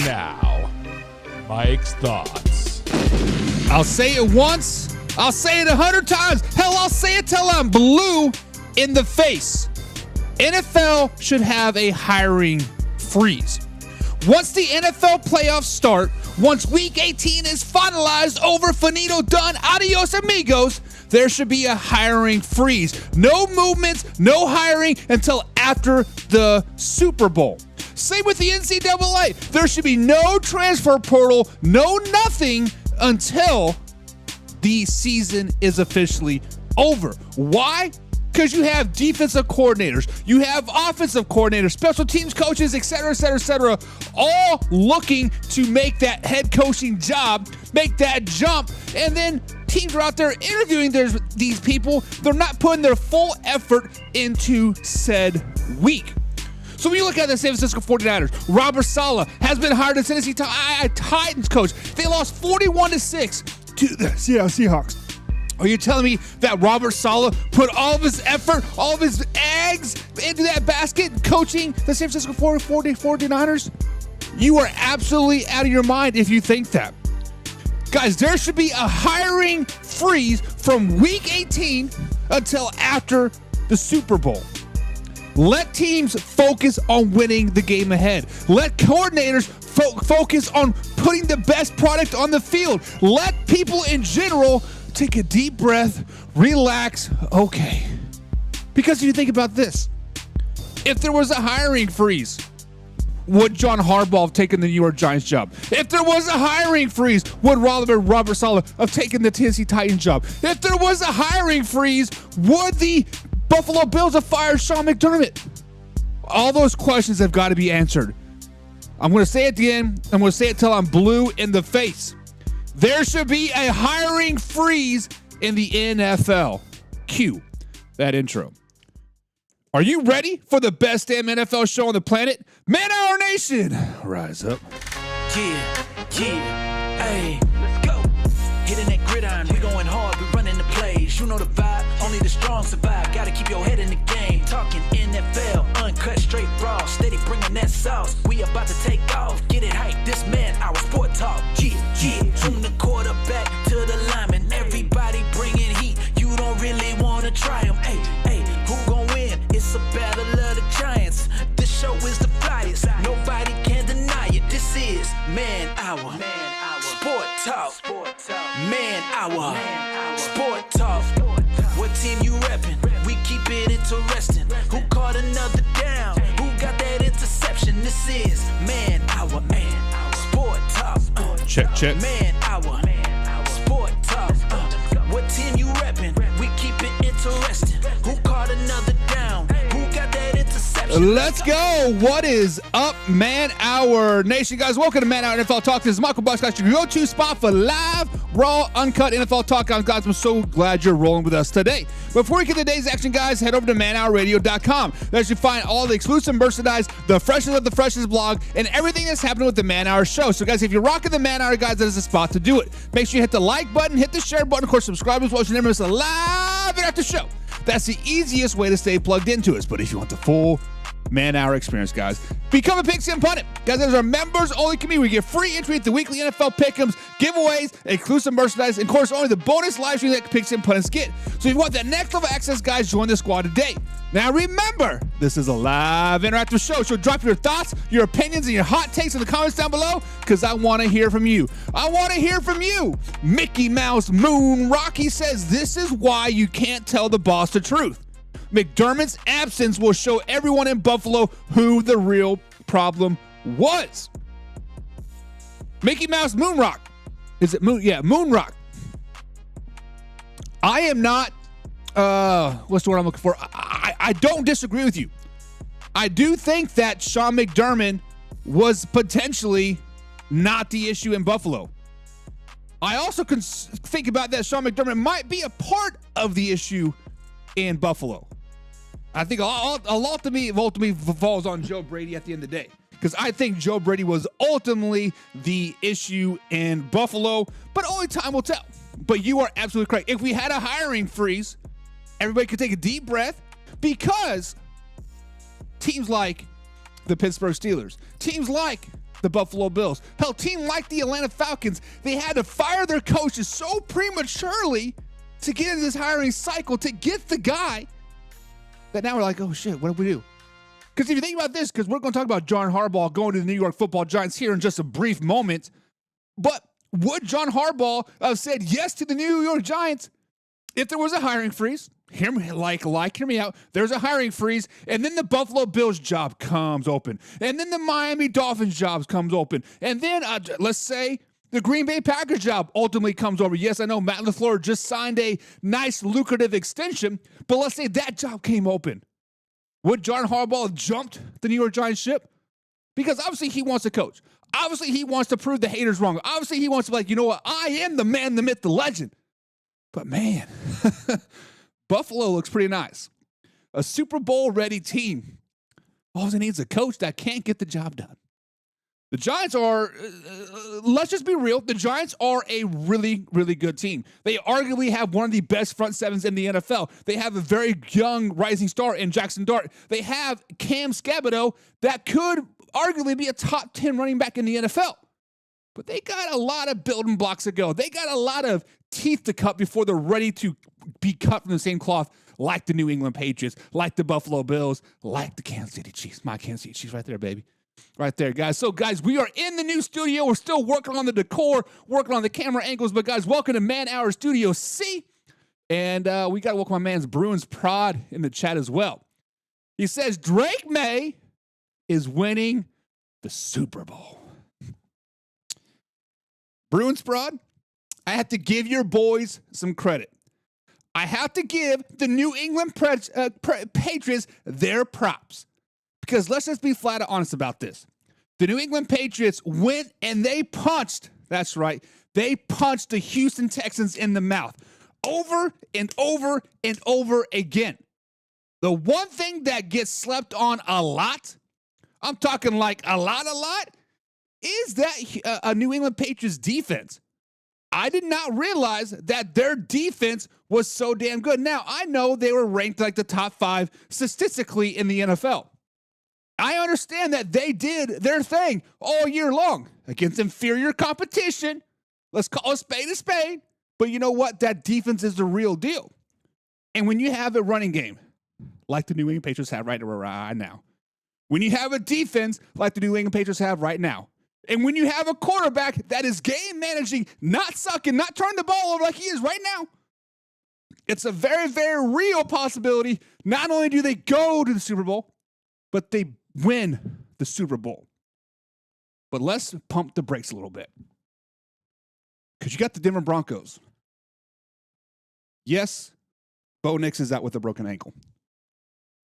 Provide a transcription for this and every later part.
now, Mike's thoughts. I'll say it once. I'll say it 100 times. Hell, I'll say it till I'm blue in the face. NFL should have a hiring freeze. Once the NFL playoffs start, once Week 18 is finalized, over, finito, done, adios amigos, there should be a hiring freeze. No movements, no hiring until after the Super Bowl. Same with the NCAA. There should be no transfer portal, no nothing until the season is officially over. Why? Because you have defensive coordinators, you have offensive coordinators, special teams coaches, etc., all looking to make that head coaching job, make that jump, and then teams are out there interviewing these people. They're not putting their full effort into said week. So when you look at the San Francisco 49ers, Robert Saleh has been hired as Tennessee Titans coach. They lost 41-6 to the Seattle Seahawks. Are you telling me that Robert Saleh put all of his effort, all of his eggs into that basket coaching the San Francisco 49ers? You are absolutely out of your mind if you think that. Guys, there should be a hiring freeze from Week 18 until after the Super Bowl. Let teams focus on winning the game ahead. Let coordinators focus on putting the best product on the field. Let people in general take a deep breath, relax, okay. Because if you think about this, if there was a hiring freeze, would John Harbaugh have taken the New York Giants job? If there was a hiring freeze, would Robert Saleh have taken the Tennessee Titans job? If there was a hiring freeze, would the Buffalo Bills have fired Sean McDermott? All those questions have got to be answered. I'm going to say it again. I'm going to say it till I'm blue in the face. There should be a hiring freeze in the NFL. Cue that intro. Are you ready for the best damn NFL show on the planet? Man Hour Nation, rise up. Yeah, hey, let's go. Hitting that gridiron, we going hard, we running the plays. You know the vibe, only the strong survive. Gotta keep your head in the game. Talking NFL, uncut, straight raw. Steady bringing that sauce. We about to take off. Get it hype, this man, our sport talk. Yeah. From the quarterback to the lineman, everybody bringing heat. You don't really want to try them. Hey, who gon' win? It's a battle of the giants. This show is the flyest. Nobody can deny it. This is Man Hour. Sport Talk. Man Hour. Sport Talk. What team you reppin'? We keep it interesting. Who caught another down? Who got that interception? This is Man Hour. Sport Talk. Check. Man Hour. Sport Talk. What team you reppin'? We keep it interesting. Who caught another down? Who got that interception? Let's go. What is up, Man Hour Nation? Guys, welcome to Man Hour NFL Talk. This is Michael Bucks, guys, your go-to spot for live, raw, uncut NFL talk. Guys, I'm so glad you're rolling with us today. Before we get to today's action, guys, head over to manhourradio.com. There you find all the exclusive merchandise, the freshest of the freshest blog, and everything that's happening with the Man Hour show. So, guys, if you're rocking the Man Hour, guys, that is the spot to do it. Make sure you hit the like button, hit the share button, of course, subscribe as well, so you never miss a live and after show. That's the easiest way to stay plugged into us. But if you want the full Man Hour experience, guys, become a Pickens Pundit. Guys, there's our members only community. We get free entry at the weekly NFL Pick'ems, giveaways, exclusive merchandise, and of course, only the bonus live stream that Pickens Pundits get. So if you want that next level access, guys, join the squad today. Now remember, this is a live interactive show, so drop your thoughts, your opinions, and your hot takes in the comments down below, because I want to hear from you. I want to hear from you. Mickey Mouse Moon Rocky says this is why you can't tell the boss the truth. McDermott's absence will show everyone in Buffalo who the real problem was. Mickey Mouse Moonrock. Is it Moon? Yeah, Moonrock. I am not, what's the word I'm looking for? I don't disagree with you. I do think that Sean McDermott was potentially not the issue in Buffalo. I also can think about that Sean McDermott might be a part of the issue in Buffalo. I think a lot to me ultimately falls on Joe Brady at the end of the day, because I think Joe Brady was ultimately the issue in Buffalo, but only time will tell. But you are absolutely correct. If we had a hiring freeze, everybody could take a deep breath, because teams like the Pittsburgh Steelers, teams like the Buffalo Bills. Hell, team like the Atlanta Falcons, they had to fire their coaches so prematurely to get into this hiring cycle to get the guy that now we're like, oh shit, what do we do? Because if you think about this, because we're going to talk about John Harbaugh going to the New York Football Giants here in just a brief moment, but would John Harbaugh have said yes to the New York Giants if there was a hiring freeze? Hear me out. There's a hiring freeze, and then the Buffalo Bills job comes open, and then the Miami Dolphins jobs comes open, and then let's say the Green Bay Packers job ultimately comes over. Yes, I know Matt LaFleur just signed a nice, lucrative extension, but let's say that job came open. Would John Harbaugh have jumped the New York Giants ship? Because obviously he wants to coach. Obviously he wants to prove the haters wrong. Obviously he wants to be like, you know what? I am the man, the myth, the legend. But man, Buffalo looks pretty nice. A Super Bowl ready team. All it needs is a coach that can't get the job done. The Giants are, let's just be real, the Giants are a really, really good team. They arguably have one of the best front sevens in the NFL. They have a very young rising star in Jackson Dart. They have Cam Scabado that could arguably be a top 10 running back in the NFL. But they got a lot of building blocks to go. They got a lot of teeth to cut before they're ready to be cut from the same cloth, like the New England Patriots, like the Buffalo Bills, like the Kansas City Chiefs. My Kansas City Chiefs right there, baby. Right there, guys. So, guys, we are in the new studio. We're still working on the decor, working on the camera angles. But, guys, welcome to Man Hour Studio C. And we got to welcome my man's Bruins Prod in the chat as well. He says Drake May is winning the Super Bowl. Bruins Prod, I have to give your boys some credit. I have to give the New England Patriots their props. Because let's just be flat out honest about this. The New England Patriots went and they punched, that's right, they punched the Houston Texans in the mouth over and over and over again. The one thing that gets slept on a lot, I'm talking like a lot, is that a New England Patriots defense. I did not realize that their defense was so damn good. Now, I know they were ranked like the top 5 statistically in the NFL. I understand that they did their thing all year long against inferior competition. Let's call a spade. But you know what? That defense is the real deal. And when you have a running game like the New England Patriots have right now, when you have a defense like the New England Patriots have right now, and when you have a quarterback that is game managing, not sucking, not turning the ball over like he is right now, it's a very, very real possibility. Not only do they go to the Super Bowl, but they win the Super Bowl. But let's pump the brakes a little bit. Because you got the Denver Broncos. Yes, Bo Nix is out with a broken ankle.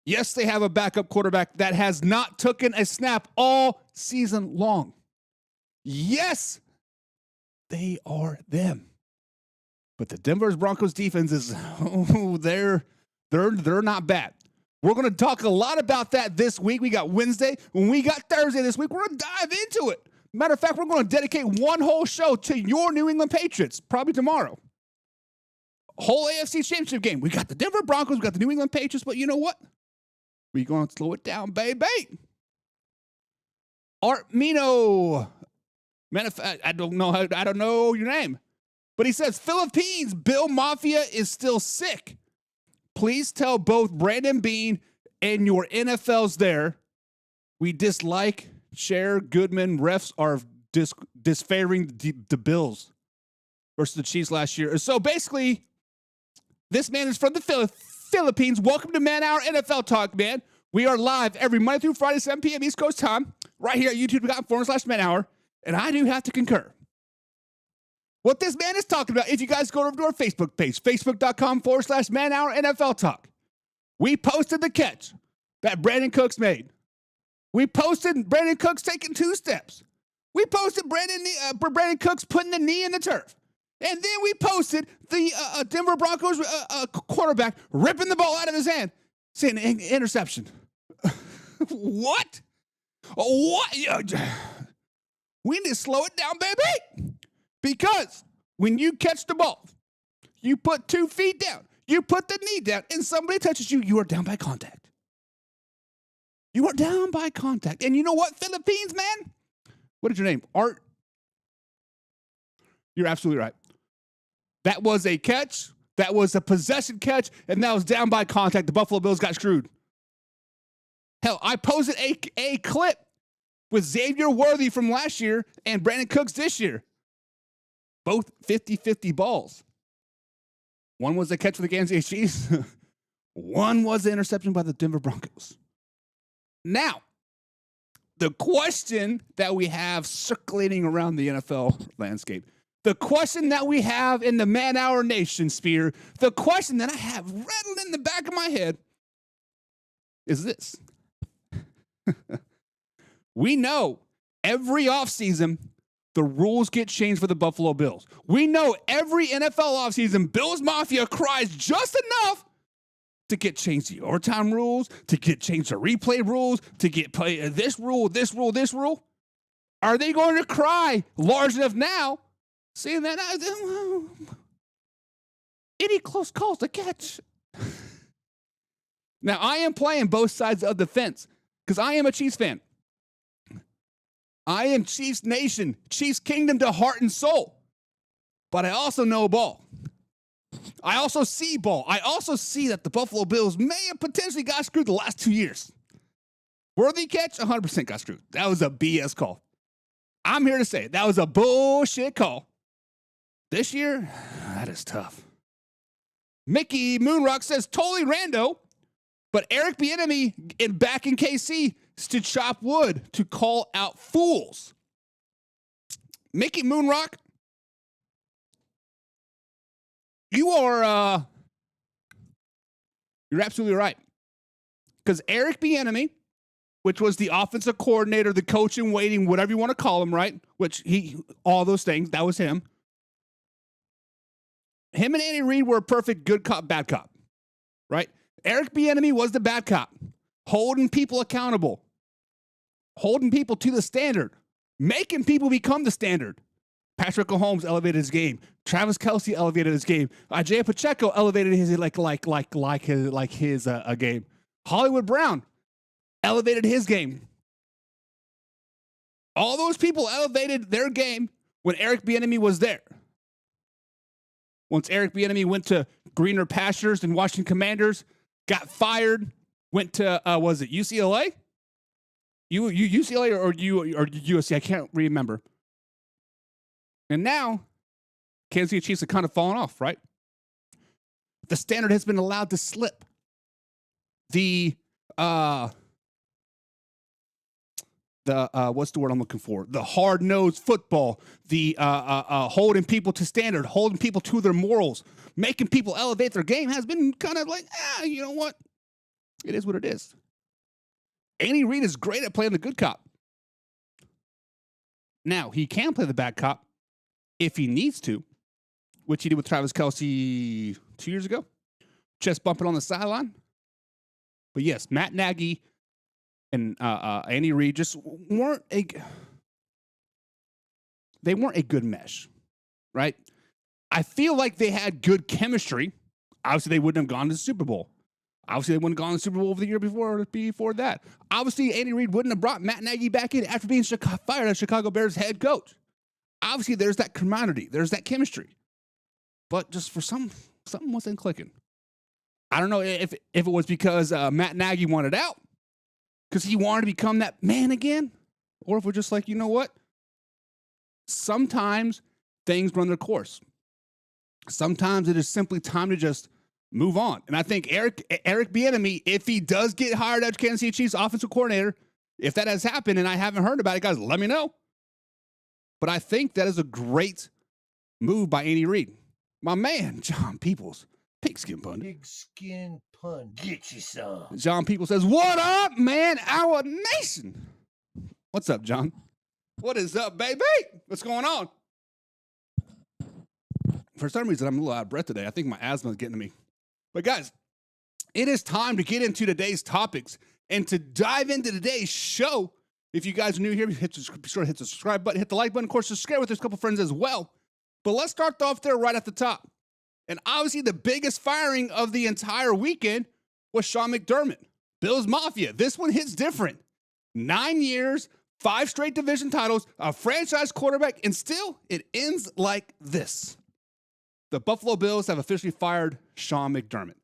Yes, they have a backup quarterback that has not taken a snap all season long. Yes, they are them. But the Denver Broncos defense is, they're not bad. We're going to talk a lot about that this week. We got Wednesday. When we got Thursday this week, we're going to dive into it. Matter of fact, we're going to dedicate one whole show to your New England Patriots, probably tomorrow. Whole AFC Championship game. We got the Denver Broncos, we got the New England Patriots, but you know what? We're going to slow it down, baby. Art Mino. Matter of fact, I don't know your name. But he says, Philippines, Bill Mafia is still sick. Please tell both Brandon Bean and your NFLs there, we dislike Cher, Goodman, refs are disfavoring the Bills versus the Chiefs last year. So basically, this man is from the Philippines. Welcome to Man Hour NFL Talk, man. We are live every Monday through Friday, 7 p.m. East Coast time, right here at youtube.com/Man Hour. And I do have to concur. What this man is talking about, if you guys go over to our Facebook page, facebook.com/Man Hour NFL Talk, we posted the catch that Brandon Cooks made. We posted Brandon Cooks taking 2 steps. We posted Brandon Cooks putting the knee in the turf. And then we posted the Denver Broncos quarterback ripping the ball out of his hand, saying interception. What? What? We need to slow it down, baby. Because when you catch the ball, you put 2 feet down, you put the knee down, and somebody touches you, you are down by contact. You are down by contact. And you know what, Philippines, man? What is your name? Art? You're absolutely right. That was a catch. That was a possession catch, and that was down by contact. The Buffalo Bills got screwed. Hell, I posted a clip with Xavier Worthy from last year and Brandon Cooks this year. Both 50-50 balls. One was a catch for the Kansas City Chiefs. One was an interception by the Denver Broncos. Now, the question that we have circulating around the NFL landscape, the question that we have in the Man Hour Nation sphere, the question that I have rattled in the back of my head is this. We know every offseason the rules get changed for the Buffalo Bills. We know every NFL offseason Bills Mafia cries just enough to get changed the overtime rules, to get changed the replay rules, to get play this rule, this rule, this rule. Are they going to cry large enough now, seeing that any close calls to catch? Now, I am playing both sides of the fence because I am a Chiefs fan. I am Chiefs Nation, Chiefs Kingdom to heart and soul. But I also know ball. I also see ball. I also see that the Buffalo Bills may have potentially got screwed the last 2 years. Worthy catch, 100% got screwed. That was a BS call. I'm here to say that was a bullshit call. This year, that is tough. Mickey Moonrock says, totally rando, but Eric Bieniemy back in KC to chop wood to call out fools. Mickey Moonrock, you're absolutely right. Because Eric Bieniemy, which was the offensive coordinator, the coach in waiting, whatever you want to call him, right? Which all those things, that was him. Him and Andy Reid were a perfect good cop, bad cop, right? Eric Bieniemy was the bad cop, holding people accountable, holding people to the standard, making people become the standard. Patrick Mahomes elevated his game. Travis Kelce elevated his game. Isaiah Pacheco elevated his his game. Hollywood Brown elevated his game. All those people elevated their game when Eric Bieniemy was there. Once Eric Bieniemy went to greener pastures and Washington Commanders, got fired, went to was it UCLA? UCLA or USC? I can't remember. And now, Kansas City Chiefs have kind of fallen off, right? The standard has been allowed to slip. The what's the word I'm looking for? The hard-nosed football, the holding people to standard, holding people to their morals, making people elevate their game has been kind of like, you know what? It is what it is. Andy Reid is great at playing the good cop. Now, he can play the bad cop if he needs to, which he did with Travis Kelce 2 years ago. Chest bumping on the sideline. But yes, Matt Nagy and Andy Reid just weren't a good mesh, right? I feel like they had good chemistry. Obviously, they wouldn't have gone to the Super Bowl. Obviously, they wouldn't have gone to the Super Bowl over the year before that. Obviously, Andy Reid wouldn't have brought Matt Nagy back in after being fired as Chicago Bears head coach. Obviously, there's that camaraderie. There's that chemistry. But just for something wasn't clicking. I don't know if it was because Matt Nagy wanted out, because he wanted to become that man again, or if we're just like, you know what? Sometimes things run their course. Sometimes it is simply time to just move on. And I think Eric Bieniemy, if he does get hired as Kansas City Chiefs offensive coordinator, if that has happened and I haven't heard about it, guys, let me know. But I think that is a great move by Andy Reid. My man, John Peoples, Pigskin Pun. Pigskin Pun, get you some. John Peoples says, what up, man? Our nation. What's up, John? What is up, baby? What's going on? For some reason, I'm a little out of breath today. I think my asthma is getting to me. But guys, it is time to get into today's topics and to dive into today's show. If you guys are new here, be sure to hit the subscribe button, hit the like button. Of course, share with a couple friends as well. But let's start off there right at the top. And obviously, the biggest firing of the entire weekend was Sean McDermott. Bills Mafia. This one hits different. 9 years, 5 straight division titles, a franchise quarterback, and still it ends like this. The Buffalo Bills have officially fired Sean McDermott.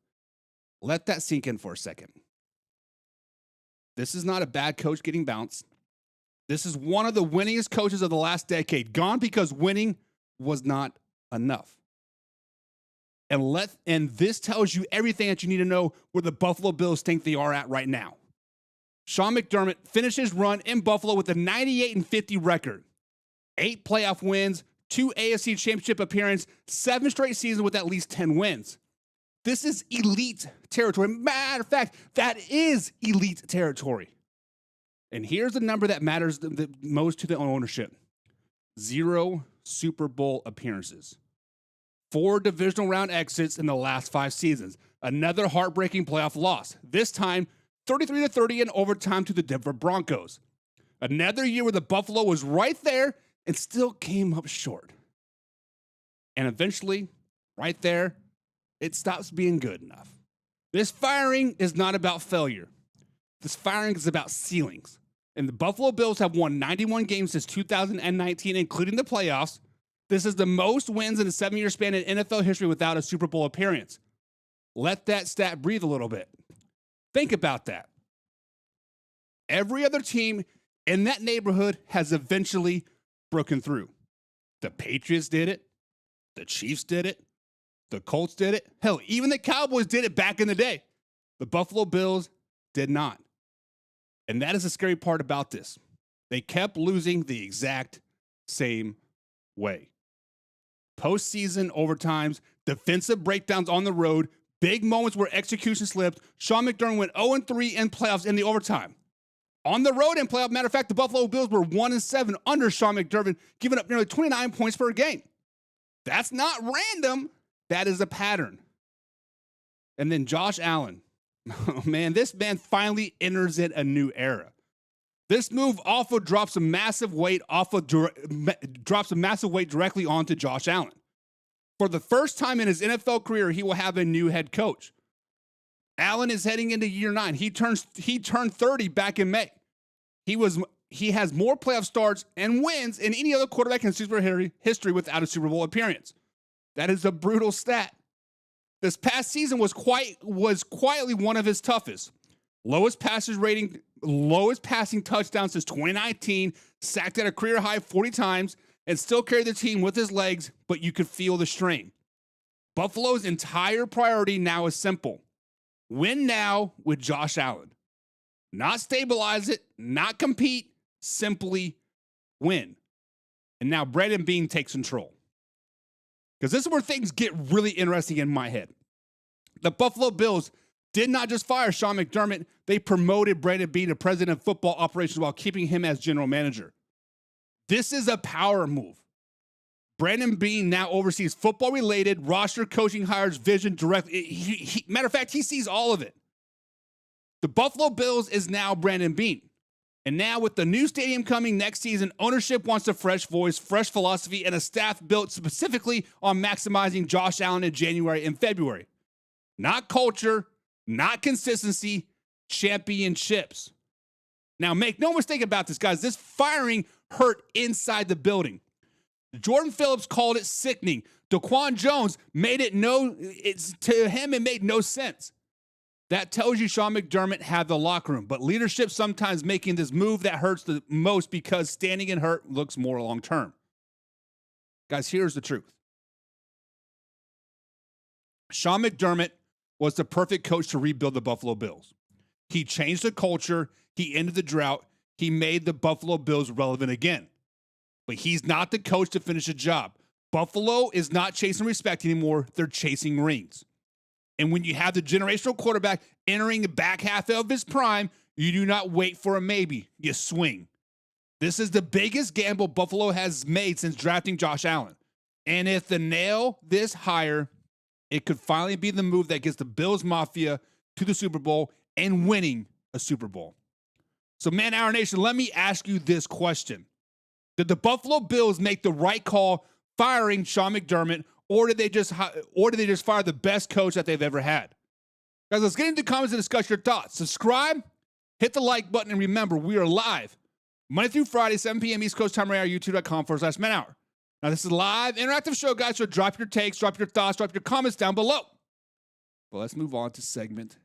Let that sink in for a second. This is not a bad coach getting bounced. This is one of the winningest coaches of the last decade, gone because winning was not enough. And this tells you everything that you need to know where the Buffalo Bills think they are at right now. Sean McDermott finished his run in Buffalo with a 98-50 record. 8 playoff wins, 2 AFC championship appearances, 7 straight seasons with at least 10 wins. This is elite territory. Matter of fact, that is elite territory. And here's the number that matters the most to the ownership. 0 Super Bowl appearances. 4 divisional round exits in the last 5 seasons. Another heartbreaking playoff loss. This time, 33-30 in overtime to the Denver Broncos. Another year where the Buffalo was right there and still came up short. And eventually, right there, it stops being good enough. This firing is not about failure. This firing is about ceilings. And the Buffalo Bills have won 91 games since 2019, including the playoffs. This is the most wins in a 7-year span in NFL history without a Super Bowl appearance. Let that stat breathe a little bit. Think about that. Every other team in that neighborhood has eventually broken through. The Patriots did it. The Chiefs did it. The Colts did it. Hell, even the Cowboys did it back in the day. The Buffalo Bills did not. And that is the scary part about this. They kept losing the exact same way. Postseason overtimes, defensive breakdowns on the road, big moments where execution slipped. Sean McDermott went 0-3 in playoffs in the overtime. On the road in playoff, matter of fact, the Buffalo Bills were 1-7 under Sean McDermott, giving up nearly 29 points per game. That's not random. That is a pattern. And then Josh Allen. Oh, man, this man finally enters in a new era. This move also drops a massive weight directly onto Josh Allen. For the first time in his NFL career, he will have a new head coach. Allen is heading into year 9. He turned 30 back in May. He has more playoff starts and wins than any other quarterback in Super Bowl history without a Super Bowl appearance. That is a brutal stat. This past season was quietly one of his toughest. Lowest passing touchdowns since 2019, sacked at a career high 40 times, and still carried the team with his legs, but you could feel the strain. Buffalo's entire priority now is simple. Win now with Josh Allen. Not stabilize it, not compete, simply win. And now Brandon Beane takes control. Because this is where things get really interesting in my head. The Buffalo Bills did not just fire Sean McDermott, they promoted Brandon Beane to president of football operations while keeping him as general manager. This is a power move. Brandon Beane now oversees football-related roster coaching hires, vision directly. Matter of fact, he sees all of it. The Buffalo Bills is now Brandon Beane. And now with the new stadium coming next season, ownership wants a fresh voice, fresh philosophy, and a staff built specifically on maximizing Josh Allen in January and February. Not culture, not consistency, championships. Now, make no mistake about this, guys. This firing hurt inside the building. Jordan Phillips called it sickening. Daquan Jones made it to him, it made no sense. That tells you Sean McDermott had the locker room, but leadership sometimes making this move that hurts the most because standing and hurt looks more long-term. Guys, here's the truth. Sean McDermott was the perfect coach to rebuild the Buffalo Bills. He changed the culture. He ended the drought. He made the Buffalo Bills relevant again. But he's not the coach to finish a job. Buffalo is not chasing respect anymore. They're chasing rings. And when you have the generational quarterback entering the back half of his prime, you do not wait for a maybe. You swing. This is the biggest gamble Buffalo has made since drafting Josh Allen. And if they nail this hire, it could finally be the move that gets the Bills Mafia to the Super Bowl and winning a Super Bowl. So, Man Hour Nation, let me ask you this question. Did the Buffalo Bills make the right call firing Sean McDermott, or did they just fire the best coach that they've ever had? Guys, let's get into the comments and discuss your thoughts. Subscribe, hit the like button, and remember, we are live Monday through Friday, 7 p.m. East Coast time, right here, youtube.com/Man Hour. Now, this is a live, interactive show, guys, so drop your takes, drop your thoughts, drop your comments down below. But let's move on to segment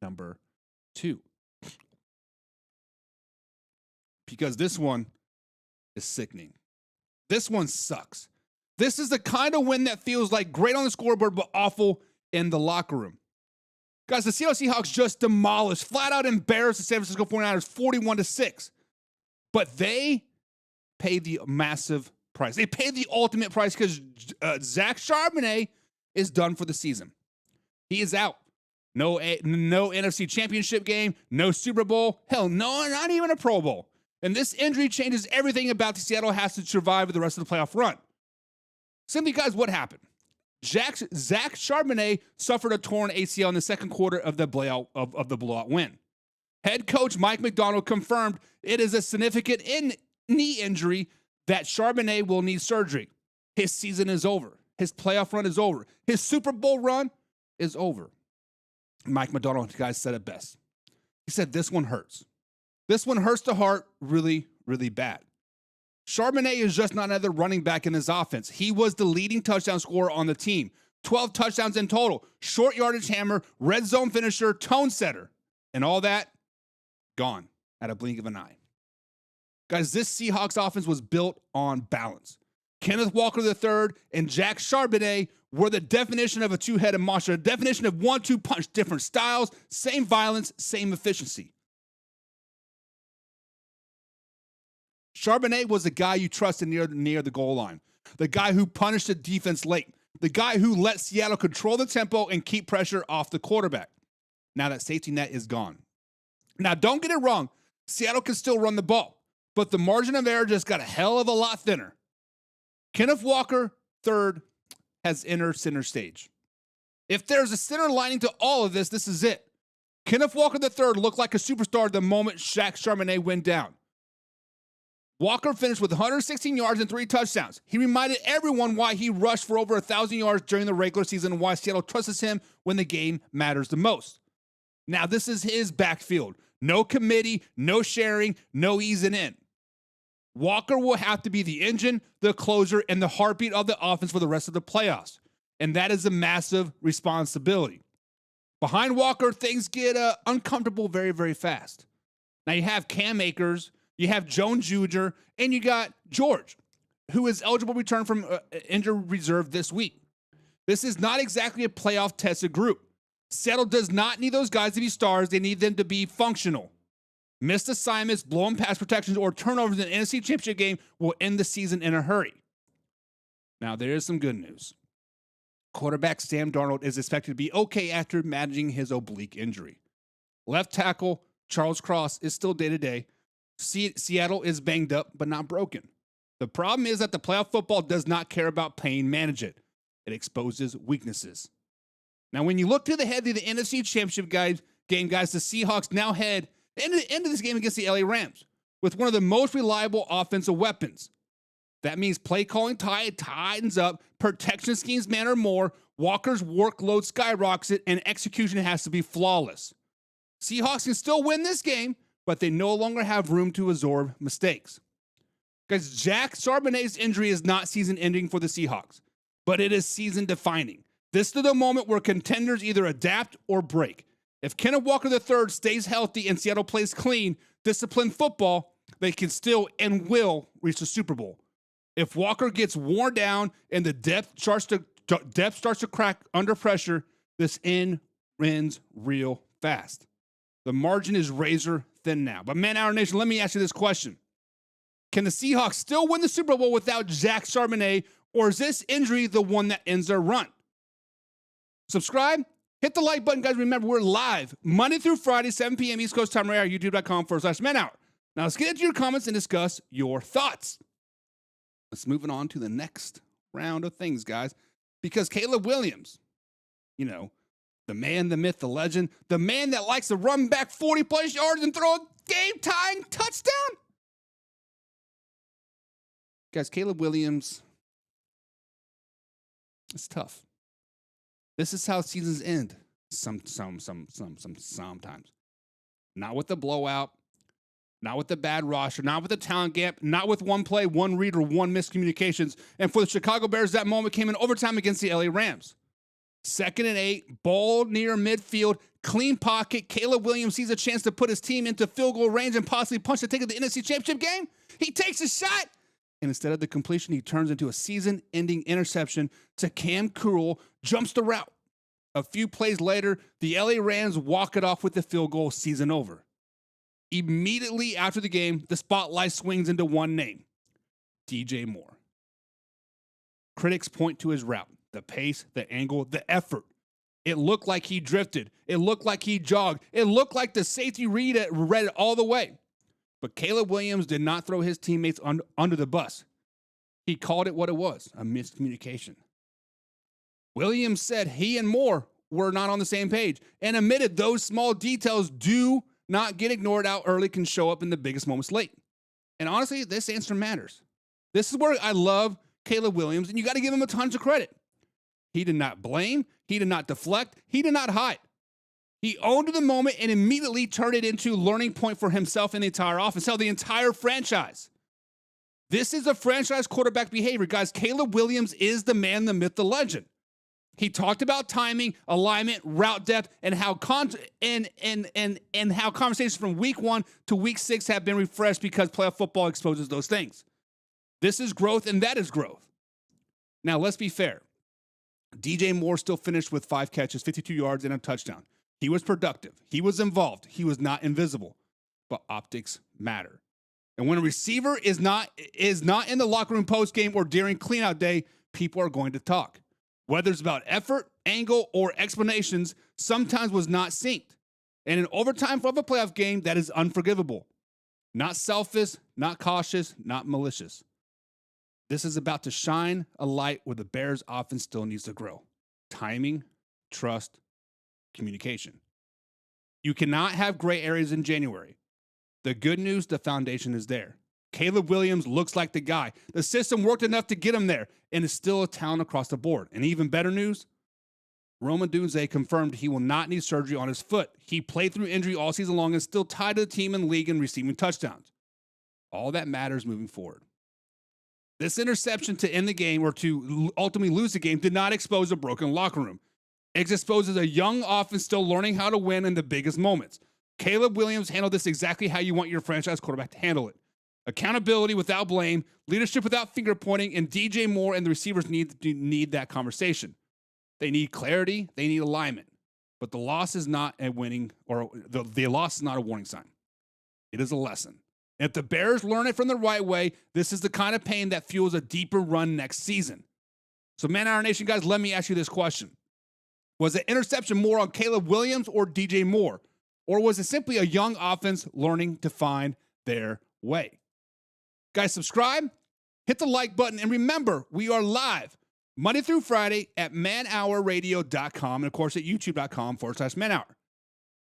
number 2. Because this one is sickening. This one sucks. This is the kind of win that feels like great on the scoreboard, but awful in the locker room. Guys, the Seattle Seahawks just demolished, flat out embarrassed the San Francisco 49ers 41-6. But they paid the massive price. They paid the ultimate price because Zach Charbonnet is done for the season. He is out. No NFC Championship game, no Super Bowl, hell, no, not even a Pro Bowl. And this injury changes everything about the Seattle has to survive the rest of the playoff run. Simply, guys, what happened? Zach Charbonnet suffered a torn ACL in the second quarter of the blowout win. Head coach Mike Macdonald confirmed it is a significant knee injury that Charbonnet will need surgery. His season is over. His playoff run is over. His Super Bowl run is over. Mike Macdonald, guys, said it best. He said, this one hurts. This one hurts the heart really, really bad. Charbonnet is just not another running back in his offense. He was the leading touchdown scorer on the team. 12 touchdowns in total. Short yardage hammer, red zone finisher, tone setter. And all that, gone at a blink of an eye. Guys, this Seahawks offense was built on balance. Kenneth Walker III and Zach Charbonnet were the definition of a two-headed monster, a definition of 1-2 punch, different styles, same violence, same efficiency. Charbonnet was the guy you trusted near the goal line, the guy who punished the defense late, the guy who let Seattle control the tempo and keep pressure off the quarterback. Now that safety net is gone. Now, don't get it wrong. Seattle can still run the ball, but the margin of error just got a hell of a lot thinner. Kenneth Walker III has entered center stage. If there's a center lining to all of this, this is it. Kenneth Walker III looked like a superstar the moment Zach Charbonnet went down. Walker finished with 116 yards and 3 touchdowns. He reminded everyone why he rushed for over 1,000 yards during the regular season and why Seattle trusts him when the game matters the most. Now, this is his backfield. No committee, no sharing, no easing in. Walker will have to be the engine, the closer, and the heartbeat of the offense for the rest of the playoffs. And that is a massive responsibility. Behind Walker, things get uncomfortable very, very fast. Now, you have Cam Akers, you have Jones Jr., and you got George, who is eligible to return from injured reserve this week. This is not exactly a playoff-tested group. Seattle does not need those guys to be stars. They need them to be functional. Missed assignments, blown pass protections, or turnovers in the NFC Championship game will end the season in a hurry. Now, there is some good news. Quarterback Sam Darnold is expected to be okay after managing his oblique injury. Left tackle Charles Cross is still day-to-day. Seattle is banged up, but not broken. The problem is that the playoff football does not care about pain management. It exposes weaknesses. Now, when you look to the head of the NFC Championship game, guys, the Seahawks now head into this game against the LA Rams with one of the most reliable offensive weapons. That means play calling tightens up, protection schemes matter more, Walker's workload skyrockets, and execution has to be flawless. Seahawks can still win this game, but they no longer have room to absorb mistakes. Because Zach Charbonnet's injury is not season-ending for the Seahawks, but it is season-defining. This is the moment where contenders either adapt or break. If Kenneth Walker III stays healthy and Seattle plays clean, disciplined football, they can still and will reach the Super Bowl. If Walker gets worn down and the depth starts to crack under pressure, this ends real fast. The margin is razor thin now. But Man Hour Nation, let me ask you this question. Can the Seahawks still win the Super Bowl without Zach Charbonnet, or is this injury the one that ends their run? Subscribe, hit the like button, guys. Remember, we're live Monday through Friday, 7 p.m. East Coast time, right here, youtube.com/Man Hour. Now, let's get into your comments and discuss your thoughts. Let's move on to the next round of things, guys, because Caleb Williams, you know, the man, the myth, the legend, the man that likes to run back 40-plus yards and throw a game-tying touchdown. Guys, Caleb Williams, it's tough. This is how seasons end. Sometimes. Not with the blowout, Not with the bad roster, not with the talent gap, not with one play, one read, or one miscommunications. And for the Chicago Bears, that moment came in overtime against the LA Rams. 2nd and 8, ball near midfield, clean pocket. Caleb Williams sees a chance to put his team into field goal range and possibly punch the ticket of the NFC Championship game. He takes a shot, and instead of the completion, he turns into a season-ending interception to Cam Curl, jumps the route. A few plays later, the LA Rams walk it off with the field goal, season over. Immediately after the game, the spotlight swings into one name, DJ Moore. Critics point to his route, the pace, the angle, the effort. It looked like he drifted. It looked like he jogged. It looked like the safety read it all the way. But Caleb Williams did not throw his teammates under the bus. He called it what it was, a miscommunication. Williams said he and Moore were not on the same page and admitted those small details do not get ignored out early, can show up in the biggest moments late. And honestly, this answer matters. This is where I love Caleb Williams, and you got to give him a ton of credit. He did not blame. He did not deflect. He did not hide. He owned the moment and immediately turned it into a learning point for himself and the entire offense, the entire franchise. This is a franchise quarterback behavior, guys. Caleb Williams is the man, the myth, the legend. He talked about timing, alignment, route depth, and how how conversations from week 1 to week 6 have been refreshed because playoff football exposes those things. This is growth, and that is growth. Now, let's be fair. DJ Moore still finished with 5 catches, 52 yards, and a touchdown. He was productive. He was involved. He was not invisible. But optics matter. And when a receiver is not in the locker room post-game or during cleanout day, people are going to talk. Whether it's about effort, angle, or explanations, sometimes was not synced. And in overtime of a playoff game, that is unforgivable. Not selfish, not cautious, not malicious. This is about to shine a light where the Bears' offense still needs to grow. Timing, trust, communication. You cannot have gray areas in January. The good news, the foundation is there. Caleb Williams looks like the guy. The system worked enough to get him there, and is still a talent across the board. And even better news, Rome Odunze confirmed he will not need surgery on his foot. He played through injury all season long and is still tied to the team and league in receiving touchdowns. All that matters moving forward. This interception to end the game or to ultimately lose the game did not expose a broken locker room. It exposes a young offense still learning how to win in the biggest moments. Caleb Williams handled this exactly how you want your franchise quarterback to handle it. Accountability without blame, leadership without finger pointing, and DJ Moore and the receivers need that conversation. They need clarity, they need alignment. But the loss is not a winning, or the loss is not a warning sign. It is a lesson. And if the Bears learn it from the right way, this is the kind of pain that fuels a deeper run next season. So, Man Hour Nation, guys, let me ask you this question. Was the interception more on Caleb Williams or DJ Moore? Or was it simply a young offense learning to find their way? Guys, subscribe, hit the like button, and remember, we are live Monday through Friday at manhourradio.com and, of course, at youtube.com/manhour.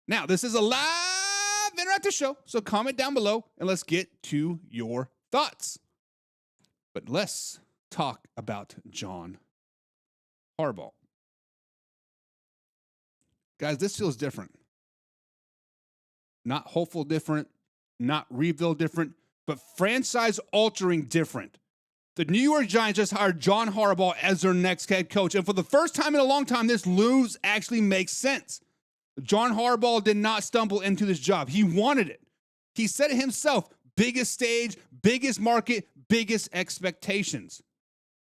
Now, this is a live interactive show, so comment down below, and let's get to your thoughts. But let's talk about John Harbaugh. Guys, this feels different. Not hopeful different, not rebuild different, but franchise-altering different. The New York Giants just hired John Harbaugh as their next head coach, and for the first time in a long time, this news actually makes sense. John Harbaugh did not stumble into this job. He wanted it. He said it himself, biggest stage, biggest market, biggest expectations.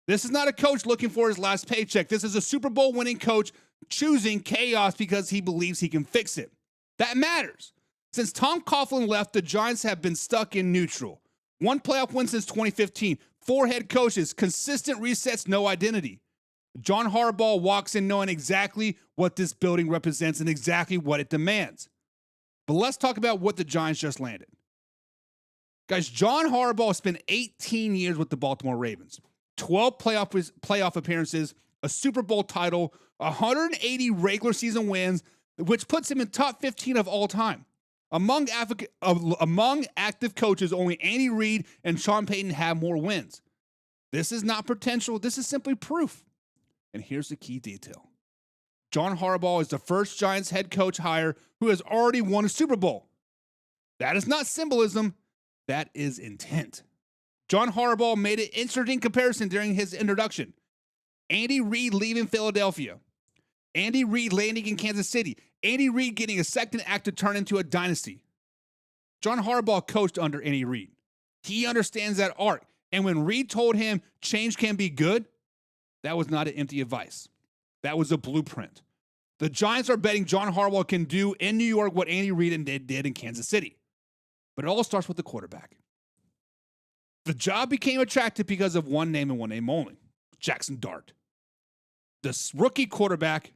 This is not a coach looking for his last paycheck. This is a Super Bowl winning coach choosing chaos because he believes he can fix it. That matters. Since Tom Coughlin left, the Giants have been stuck in neutral. 1 playoff win since 2015. 4 head coaches, consistent resets, no identity. John Harbaugh walks in knowing exactly what this building represents and exactly what it demands. But let's talk about what the Giants just landed. Guys, John Harbaugh spent 18 years with the Baltimore Ravens. 12 playoff appearances, a Super Bowl title, 180 regular season wins, which puts him in top 15 of all time. Among active coaches, only Andy Reid and Sean Payton have more wins. This is not potential. This is simply proof. And here's the key detail. John Harbaugh is the first Giants head coach hire who has already won a Super Bowl. That is not symbolism. That is intent. John Harbaugh made an interesting comparison during his introduction. Andy Reid leaving Philadelphia. Andy Reid landing in Kansas City. Andy Reid getting a second act to turn into a dynasty. John Harbaugh coached under Andy Reid. He understands that arc. And when Reid told him change can be good, that was not an empty advice. That was a blueprint. The Giants are betting John Harbaugh can do in New York what Andy Reid did in Kansas City. But it all starts with the quarterback. The job became attractive because of one name and one name only, Jackson Dart. This rookie quarterback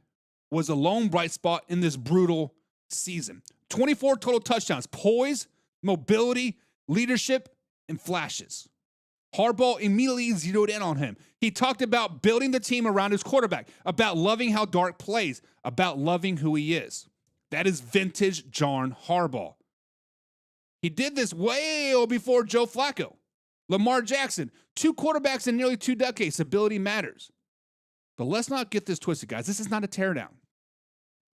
was a lone bright spot in this brutal season. 24 total touchdowns, poise, mobility, leadership, and flashes. Harbaugh immediately zeroed in on him. He talked about building the team around his quarterback, about loving how Dart plays, about loving who he is. That is vintage John Harbaugh. He did this way before Joe Flacco. Lamar Jackson, 2 quarterbacks in nearly 2 decades. Ability matters. But let's not get this twisted, guys. This is not a teardown.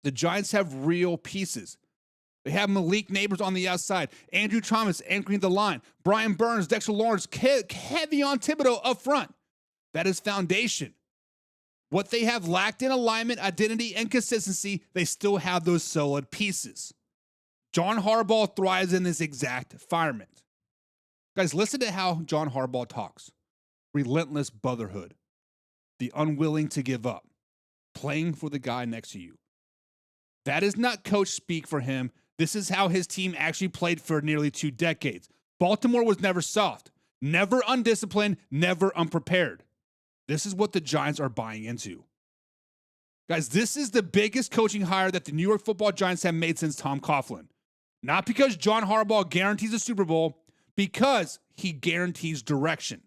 The Giants have real pieces. They have Malik Neighbors on the outside, Andrew Thomas anchoring the line, Brian Burns, Dexter Lawrence, Kevin Thibodeau up front. That is foundation. What they have lacked in alignment, identity, and consistency, they still have those solid pieces. John Harbaugh thrives in this exact environment. Guys, listen to how John Harbaugh talks. Relentless brotherhood. The unwilling to give up. Playing for the guy next to you. That is not coach speak for him. This is how his team actually played for nearly 2 decades. Baltimore was never soft, never undisciplined, never unprepared. This is what the Giants are buying into. Guys, this is the biggest coaching hire that the New York Football Giants have made since Tom Coughlin. Not because John Harbaugh guarantees a Super Bowl, because he guarantees direction.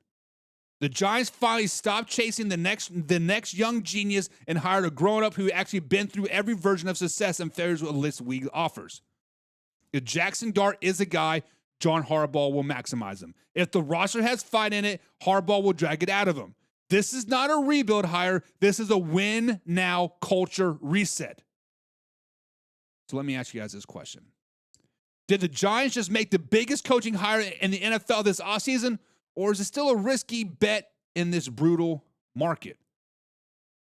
The Giants finally stopped chasing the next young genius and hired a grown-up who actually been through every version of success and failures with a list league offers. If Jackson Dart is a guy, John Harbaugh will maximize him. If the roster has fight in it, Harbaugh will drag it out of him. This is not a rebuild hire. This is a win-now culture reset. So let me ask you guys this question. Did the Giants just make the biggest coaching hire in the NFL this offseason, or is it still a risky bet in this brutal market?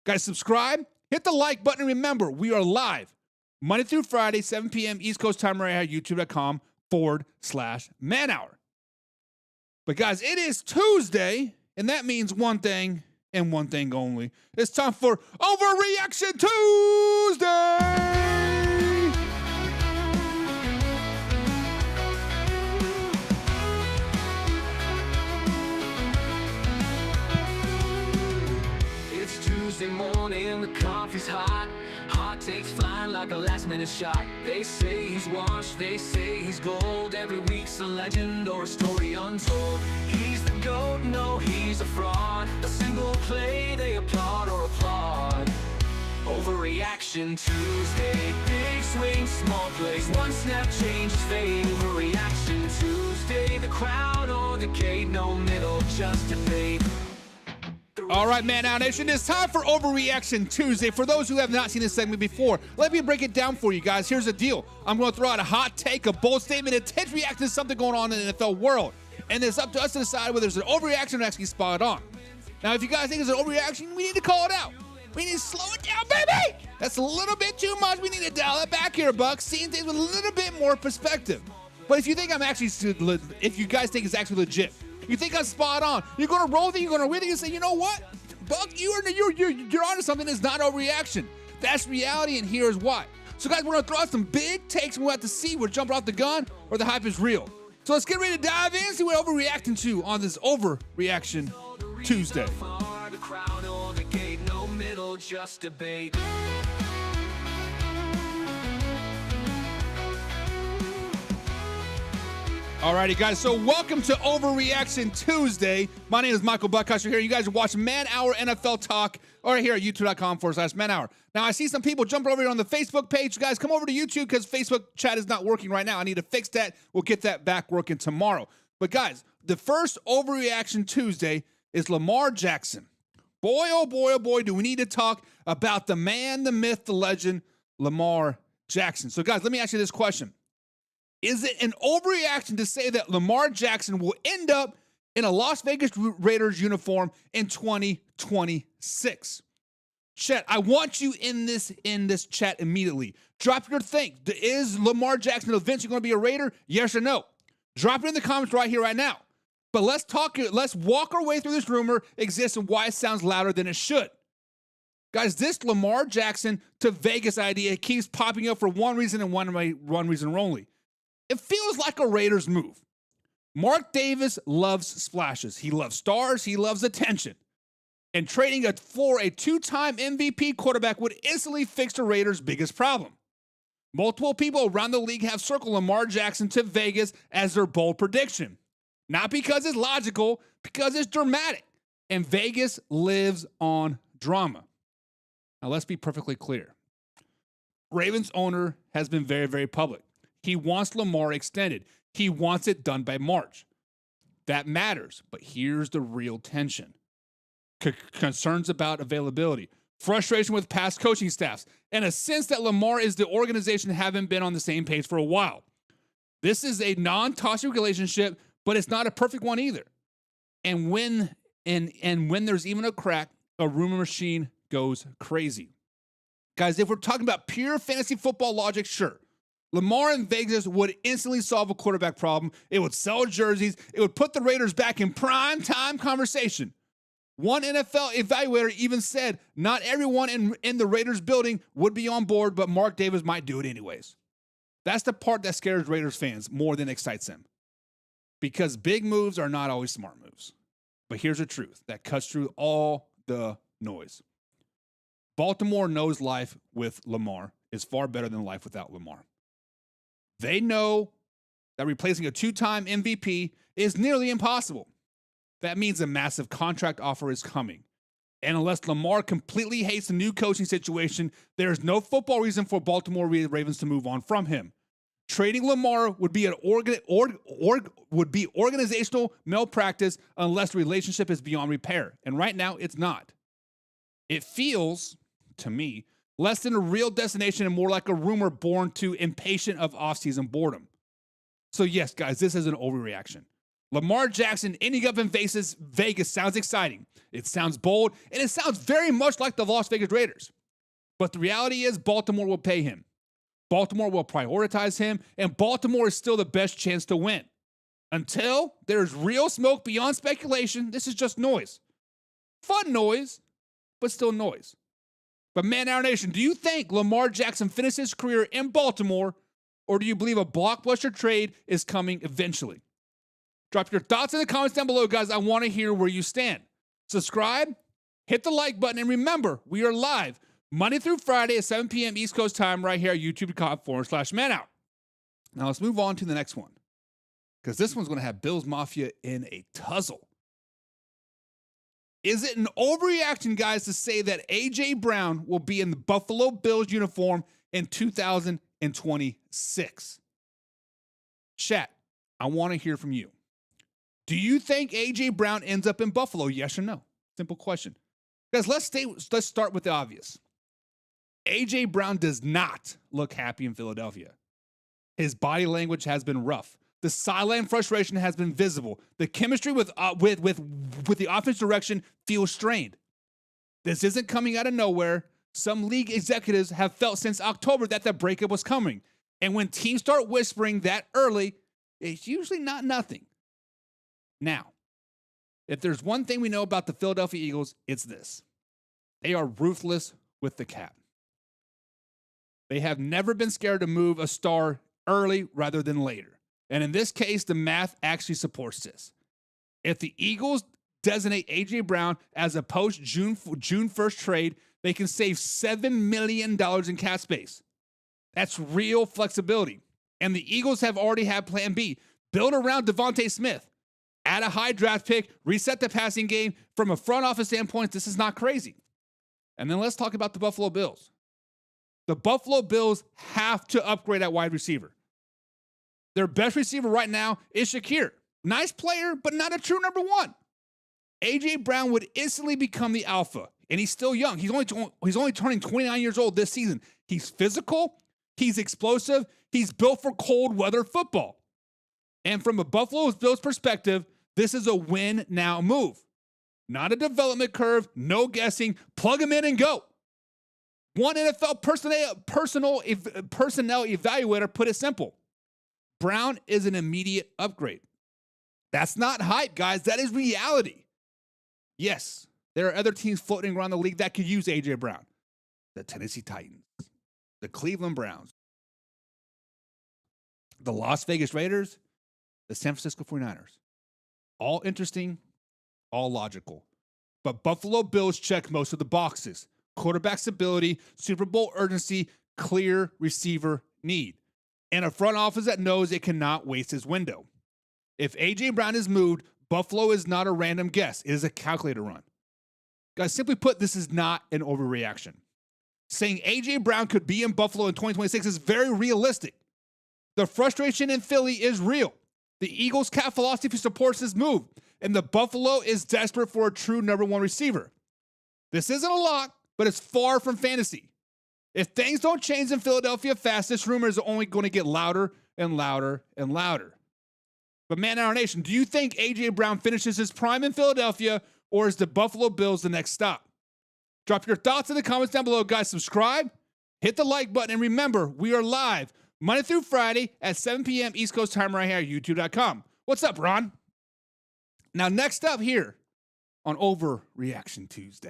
Guys, subscribe, hit the like button, and remember, we are live Monday through Friday, 7 p.m. East Coast time right here at youtube.com/man hour. But guys, it is Tuesday, and that means one thing and one thing only. It's time for Overreaction Tuesday! Tuesday morning, the coffee's hot. Hot takes flying like a last-minute shot. They say he's washed, they say he's gold. Every week's a legend or a story untold. He's the GOAT, no, he's a fraud. A single play, they applaud or applaud. Overreaction Tuesday. Big swings, small plays. One snap changes fate. Overreaction Tuesday. The crowd or the gate, no middle, just debate. All right, Man Out Nation, it's time for Overreaction Tuesday. For those who have not seen this segment before, let me break it down for you guys. Here's the deal. I'm going to throw out a hot take, a bold statement, a intense reaction to something going on in the NFL world. And it's up to us to decide whether it's an overreaction or actually spot on. Now, if you guys think it's an overreaction, we need to call it out. We need to slow it down, baby! That's a little bit too much. We need to dial it back here, Buck. Seeing things with a little bit more perspective. But if you think I'm actually, if you guys think it's actually legit, you think I'm spot on, you're going to roll with it, you're going to really say, you know what? Buck, you're onto something that's not overreaction. That's reality, and here's why. So, guys, we're going to throw out some big takes, and we'll have to see we're jumping off the gun or the hype is real. So let's get ready to dive in and see what we're overreacting to on this Overreaction Tuesday. Just debate. Alrighty, guys, so welcome to Overreaction Tuesday. My name is Michael Buckhuster here. You guys are watching Man Hour NFL Talk right here at youtube.com/Man Hour. Now, I see some people jumping over here on the Facebook page. You guys, come over to YouTube because Facebook chat is not working right now. I need to fix that. We'll get that back working tomorrow. But, guys, the first Overreaction Tuesday is Lamar Jackson. Boy, oh boy, do we need to talk about the man, the myth, the legend, Lamar Jackson. So, guys, let me ask you this question. Is it an overreaction to say that Lamar Jackson will end up in a Las Vegas Raiders uniform in 2026? Chat, I want you in this chat immediately. Drop your thing. Is Lamar Jackson eventually going to be a Raider? Yes or no? Drop it in the comments right here, right now. But let's walk our way through this rumor exists and why it sounds louder than it should. Guys, this Lamar Jackson to Vegas idea keeps popping up for one reason and one reason only. It feels like a Raiders move. Mark Davis loves splashes. He loves stars. He loves attention. And trading for a two-time MVP quarterback would instantly fix the Raiders' biggest problem. Multiple people around the league have circled Lamar Jackson to Vegas as their bold prediction. Not because it's logical, because it's dramatic. And Vegas lives on drama. Now, let's be perfectly clear. Ravens owner has been very, very public. He wants Lamar extended. He wants it done by March. That matters, but here's the real tension. Concerns about availability, frustration with past coaching staffs, and a sense that Lamar is the organization haven't been on the same page for a while. This is a non-toxic relationship, but it's not a perfect one either. And when there's even a crack, a rumor machine goes crazy. Guys, if we're talking about pure fantasy football logic, sure. Lamar in Vegas would instantly solve a quarterback problem. It would sell jerseys. It would put the Raiders back in prime time conversation. One NFL evaluator even said not everyone in the Raiders building would be on board, but Mark Davis might do it anyways. That's the part that scares Raiders fans more than excites them. Because big moves are not always smart moves. But here's the truth that cuts through all the noise. Baltimore knows life with Lamar is far better than life without Lamar. They know that replacing a two-time MVP is nearly impossible. That means a massive contract offer is coming. And unless Lamar completely hates the new coaching situation, there is no football reason for Baltimore Ravens to move on from him. Trading Lamar would be organizational malpractice unless the relationship is beyond repair. And right now, it's not. It feels, to me, less than a real destination and more like a rumor born to impatient of offseason boredom. So yes, guys, this is an overreaction. Lamar Jackson ending up in Vegas sounds exciting. It sounds bold, and it sounds very much like the Las Vegas Raiders. But the reality is Baltimore will pay him. Baltimore will prioritize him, and Baltimore is still the best chance to win. Until there's real smoke beyond speculation, this is just noise. Fun noise, but still noise. But Man Our Nation, do you think Lamar Jackson finishes his career in Baltimore, or do you believe a blockbuster trade is coming eventually? Drop your thoughts in the comments down below, guys. I want to hear where you stand. Subscribe, hit the like button, and remember, we are live Monday through Friday at 7 p.m. East Coast time right here at youtube.com/manout. Now let's move on to the next one, because this one's going to have Bills Mafia in a tussle. Is it an overreaction, guys, to say that A.J. Brown will be in the Buffalo Bills uniform in 2026? Chat, I want to hear from you. Do you think A.J. Brown ends up in Buffalo? Yes or no? Simple question. Guys, let's start with the obvious. A.J. Brown does not look happy in Philadelphia. His body language has been rough. The sideline frustration has been visible. The chemistry with the offense direction feels strained. This isn't coming out of nowhere. Some league executives have felt since October that the breakup was coming. And when teams start whispering that early, it's usually not nothing. Now, if there's one thing we know about the Philadelphia Eagles, it's this. They are ruthless with the cap. They have never been scared to move a star early rather than later. And in this case, the math actually supports this. If the Eagles designate A.J. Brown as a post-June 1st trade, they can save $7 million in cap space. That's real flexibility. And the Eagles have already had plan B. Build around Devontae Smith. Add a high draft pick. Reset the passing game. From a front office standpoint, this is not crazy. And then let's talk about the Buffalo Bills. The Buffalo Bills have to upgrade at wide receiver. Their best receiver right now is Shakir. Nice player, but not a true number one. A.J. Brown would instantly become the alpha, and he's still young. He's only turning 29 years old this season. He's physical. He's explosive. He's built for cold weather football. And from a Buffalo Bills perspective, this is a win now move. Not a development curve, no guessing. Plug him in and go. One NFL personnel evaluator put it simple. Brown is an immediate upgrade. That's not hype, guys. That is reality. Yes, there are other teams floating around the league that could use A.J. Brown. The Tennessee Titans, the Cleveland Browns, the Las Vegas Raiders, the San Francisco 49ers. All interesting, all logical. But Buffalo Bills check most of the boxes. Quarterback stability, Super Bowl urgency, clear receiver need, and a front office that knows it cannot waste his window. If A.J. Brown is moved, Buffalo is not a random guess. It is a calculator run. Guys, simply put, this is not an overreaction. Saying A.J. Brown could be in Buffalo in 2026 is very realistic. The frustration in Philly is real. The Eagles' cap philosophy supports this move, and the Buffalo is desperate for a true number one receiver. This isn't a lock, but it's far from fantasy. If things don't change in Philadelphia fast, this rumor is only going to get louder and louder and louder. But Man Hour Nation, do you think A.J. Brown finishes his prime in Philadelphia, or is the Buffalo Bills the next stop? Drop your thoughts in the comments down below, guys. Subscribe, hit the like button, and remember, we are live Monday through Friday at 7 p.m. East Coast time right here at YouTube.com. What's up, Ron? Now, next up here on Overreaction Tuesday.